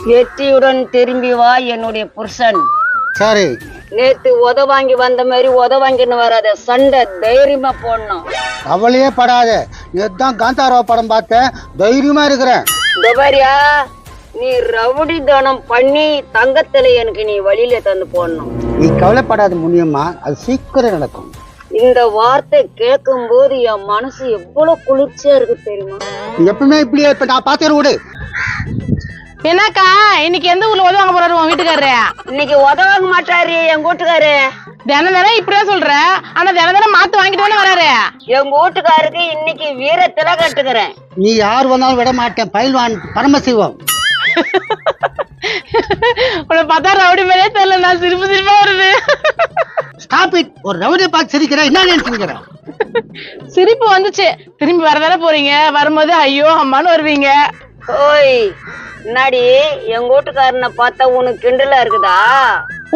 வெற்றியுடன் திரும்பி வா என்னுடைய புருஷன். சரி. நேத்து உத வாங்கி வந்த மாதிரி உத வாங்கின்னு வராத, சண்டை தைரியமா போடணும். கவலையே படாத, நேத்தான் காந்தாரா படம் பார்த்தேன், தைரியமா இருக்கிறேன். துபாரியா, நீ ரவுடி தானம் பண்ணி தங்கத்துல எனக்கு நீ வழியில தந்து போடணும். நீ கவலைப்படாத முனியம்மா, அது சீக்கிரம் நடக்கும். இந்த வார்த்தை கேட்கும் போது என் மனசு எவ்வளவு குளிர்ச்சியா இருக்கு தெரியுமா? எப்பவுமே இப்படியே இப்ப நான் பாத்துற விடு. என்னக்கா இன்னைக்கு எந்த ஊர்ல உதவாங்க போறாரு உன் வீட்டுக்காரரு? இன்னைக்கு உதவாங்க மாட்டாரு எங்க வீட்டுக்காரு. தினம் தினம் இப்படியே சொல்ற, ஆனா தினம் தினம் மாத்து வாங்கிட்டு தானே வராரு. எங்க வீட்டுக்காருக்கு இன்னைக்கு வீரத்தில கட்டுக்கிறேன். நீ யார் வந்தாலும் விட மாட்டேன், பயில்வான் பரமசிவம். உன்னை பார்த்தா ரவுடி மேலே தெரியல, நான் சிரிப்பு சிரிப்பா வருது. Stop it. ஒரு ரவுடியை பார்த்து சிரிக்கிறேன், என்ன நினைச்சுக்கிறேன்? சிரிப்பு வந்துச்சு. திரும்பி வரதானே போறீங்க, வரும்போது ஐயோ அம்மான்னு வருவீங்க. ஓய், முன்னாடி எங்க வீட்டுக்காரனை பார்த்தா உனக்கு கிண்டலா இருக்குதா?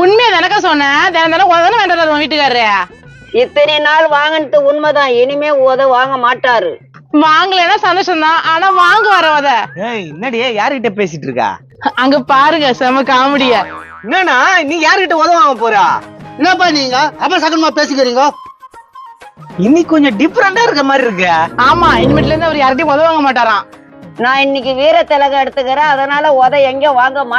உண்மையா தானக்கா சொன்னேன், தினம் தினம் உதவானே வேண்டாம் உன் வீட்டுக்காரரு. இத்தனை நாள் வாங்கினது உண்மைதான், இனிமே உத வாங்க மாட்டாரு. வாங்கலைன்னா சந்தோஷம் தான், ஆனா வாங்க வர உத. என்னடி யாருகிட்ட பேசிட்டு இருக்கா? அங்க பாருங்க, செம காமெடியா. என்னன்னா நீ யாருகிட்ட உதவாங்க போறா? என்னப்பா நீங்க அபசகனமா பேசிக்கிறீங்க? இன்னைக்கு கொஞ்சம் டிஃபரெண்டா இருக்க மாதிரி இருக்கு. ஆமா, இனிமேட்ல இருந்து அவர் யார்கிட்டயும் உதவாங்க மாட்டாராம். நான் இன்னைக்கு வீர திலகம் எடுத்துக்கிறேன், அதனால உத எங்க வாங்க மாட்டேன்.